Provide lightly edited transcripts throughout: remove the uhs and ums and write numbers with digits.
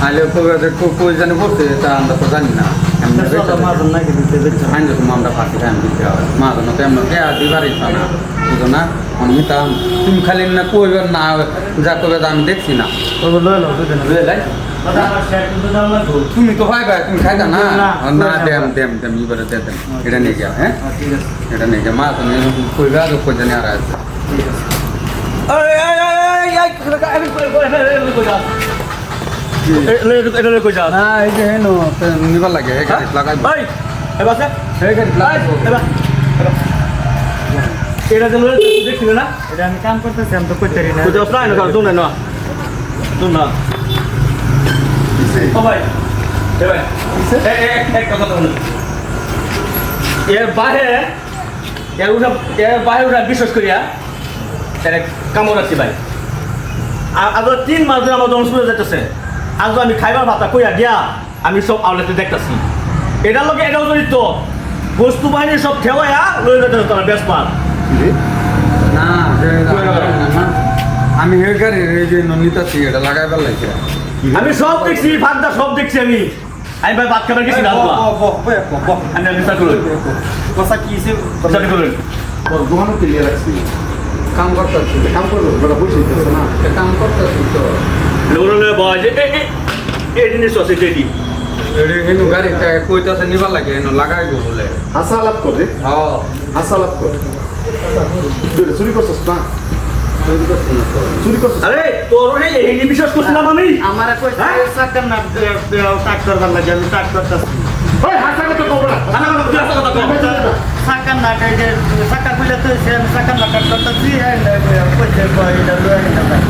আলে কই জানি করছে তা আমরা তো জানি না আইন তো আমরা ফাঁসি খাই দিতে হবে মা জানো তো এমন কে দিবারই না বুঝো না আমি তা তুমি খালি না কইবার না যা কবে আমি দেখছি না তুমি তো হয় ভাই তুমি খাইতা না না দেম এবারে দেন এটা নিয়ে যাও হ্যাঁ এটা নিয়ে যাও মা তুমি কইবা তো কই জানি আর আছে নিবার লাগে লাগাই এটা দেখছিল না এটা আমি কাম করতেছি আমি তো করতে পারি না ও ভাই এক কথা বলুন এর বাইরে উঠা বিশ্বাস করিয়া কামড় আছি ভাই আজ 3 মাস ধরে আমার দম শুরু যেতেছে আজ আমি খাইবার ভাতা কইয়া দিয়া আমি সব আউলেতে দেখতেছি এটার লোকে এটাও জড়িত বস্তু বাহিনী সব খেওয়া লয়ে যেতে তারা বেশ পার না আমি হে গাড়ি এই যে নিতাছি এটা লাগাইবার লাগছে আমি সব দেখছি ফাঁকদা সব দেখছি আমি ভাই ভাত খাবার গেছি না আমি বিচার করুন কথা কি বিচার করুন দোকানও ক্লিয়ার রাখছি কাম করতেছি কাম করবো বেটা বসে না কাম করতেছি তো এই জিনিস আছে যেটি হেনু গাড়িটা কইতাছে নিবার লাগে হেনু লাগাইব বলে হাসা আলাপ করে হ্যাঁ হাসা আলাপ করে চুরি করছিস না চুরি করছিস আরে তোর এই বিশ্বাস করছিলাম আমি আমার চাকর না টাক করবার লাগে আমি টাক করতেছি ওই হাসা কথা কব না চাকর না চাকর খুলে তো আমি চাকর না টাক করতেছি কইতে কই এটা লয়ে নিতে পারি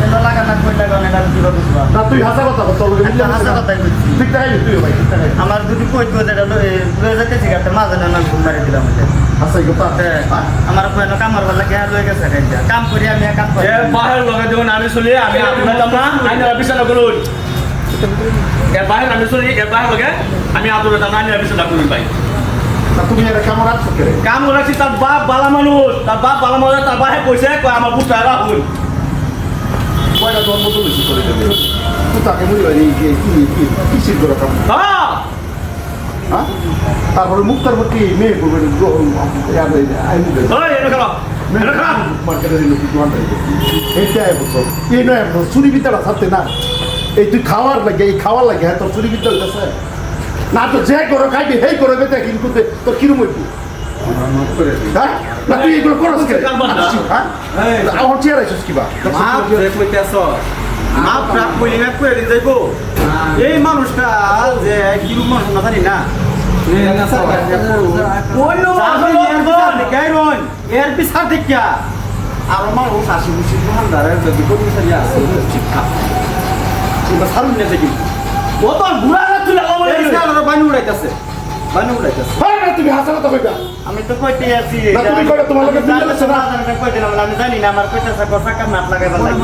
এটা লাগানা কই লাগানো এটা দিবা বুঝবা না তুই হাসা কথা বল তোর হাসা কথাই বলছি ঠিক তাই তুই ভাই ঠিক তাই আমার যদি কই কই এটা লয়ে যেতেছি গাতে মাঝে না ঘুম মারি দিলাম হাসা কথা আমার কইনো কামর বলা কি আর লয়ে গেছে কাম করি আমি কাম করি বাহির লগে যখন আমি চলি আমি আপনার না আইন বিচার করুন এর বাহির আমি চলি এর বাহির লগে আমি আপনার না আইন বিচার করুন ভাই তুমি এটা কেমন আছো কে কাম রাখছি তার বাপ বালা মানুষ তার বাপ বালা মানুষ তার বাহে কইছে কই আমার পুত্র রাহুল কয়টা জন্ম তুলেছি করে দেবে তুই তাকে বলি ভাই কি সিদ্ধ রকম হ্যাঁ হ্যাঁ তারপরে মুক্তার প্রতি মেয়ে করবেন ওই এটা খারাপ এটা খারাপ মার্কেটের লোক এইটাই বলছো এই নয় চুরি বিদ্যাটা থাকতে না এই তুই খাওয়ার লাগে এই খাওয়ার লাগে হ্যাঁ তোর চুরি বিদ্যা হইতেছে না তো যে করো খাইবি হেই করো বেতে কিন্তু তোর কিরম হইবি হ্যাঁ না তুই এগুলো করস কে হ্যাঁ আমার চেয়ার আইছিস কিবা এই মানুষটা যে কি মানুষ না জানি না এর বিচার দেখিয়া আর মানুষ আশি বুঝি দোকানদারের যদি কর্মচারী আছে শিক্ষা সারুন না দেখি ও তো ঘুরা তুলে বানি উড়াইতেছে তুমি হাসা কথা কইবা আমি তো কইতে আছি না তুমি কইলে তোমার লগে বিয়ে হচ্ছে না আমি কই দিলাম আমি জানি না আমার কইতেছে কথা কাম নাট লাগাইবার লাগে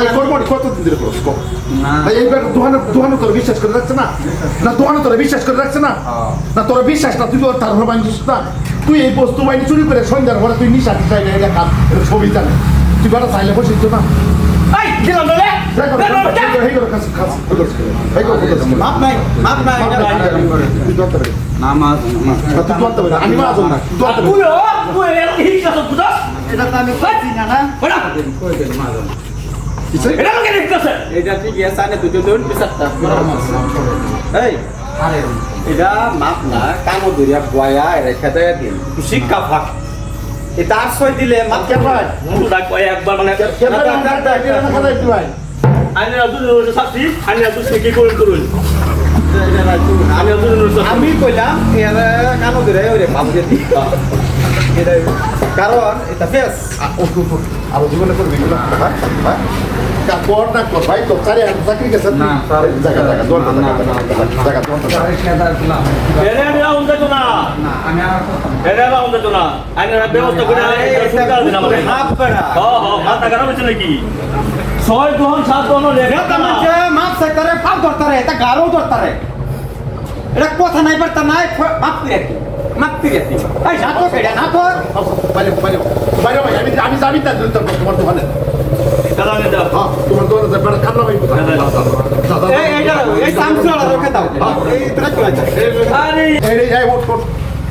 এই কর্মটি কতদিন ধরে করছ কম না এইবার দোহানো তোর বিশ্বাস করে রাখছে না না দোহানো তোর বিশ্বাস করে রাখছে না না তোর বিশ্বাস না তুই তার উপর বানিয়েছিস না তুই এই বস্তু বাহিনী চুরি করে সন্ধ্যার পরে তুই নিশা চাই না এটা কাজ এটা ছবি জানে তুই বেটা চাইলে বসিস না এই দিলাম বলে মাপ নাই তুই দরতে পারি না মাছ তুই দরতে পারি আমি মাছ না দরতে পারি তুই এই কাজ বুঝাস এটা তো আমি কইছি না না বড়া কই দেন মাছ এটা লোকে দেখতেছে এটা ঠিক আছে না তুই তো বিচারটা এই আরে এটা মাপ না কামো দরিয়া বয়া রেখে দেয় দিন শিক্ষা ফাঁক এটা আশ্রয় দিলে মাপ কে পায় মুখ ডাক একবার মানে আইনের দুজন শাস্তি আইনের দুজন কি করুন আমি কইলাম কামো দরিয়া ওরে মাপ দিয়ে দিই কারণ এটা ফেস আরো জীবনে করবি না হ্যাঁ হ্যাঁ কর না কর ভাই তো চারি চাকরি গেছে না স্যার জায়গা জায়গা দোয়ান জায়গা স্যার খেদা দিলাম এরে আমি উনতে তো না না আমি আর কথা এরে আমি উনতে তো না আইনের ব্যবস্থা করে সুবিধা দিন আমাদের মাপ করা মাথা খারাপ হচ্ছে নাকি 6 দহন 7 দহন লেখা মাপ সেক্টরে পাপ ধরতারে এটা গারো ধরতারে এটা কথা নাই পারতা নাই মাপ করে কি মাপ করে কি এই নাতো কেডা নাতো বাইরে বাইরে বাইরে ভাই আমি যাবি তার তোমার দোকানে দাদা হ্যাঁ তোমার দোকানে যাবে খানা ভাই দাদা দাও এই তোরা চলে যা আরে এই ওট কোট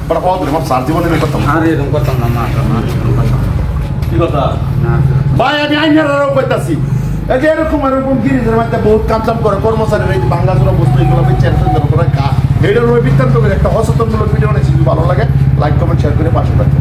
বড় পাওয়া দিলে আমার সার জীবনে নেই করতাম আর এরকম করতাম না মা এরকম করতাম কি কথা না ভাই আমি আইনের আরো কইতাছি এই যে এরকম গিরিজের মধ্যে বহুত কামচাম করে কর্মচারীরা এই ভাঙ্গাচোরা বস্তু এগুলো বেচে করে খা এটার ওই বৃত্তান্ত করে একটা সচেতনমূলক ভিডিও বানিয়েছি যদি ভালো লাগে লাইক কমেন্ট শেয়ার করে পাশে থাকবে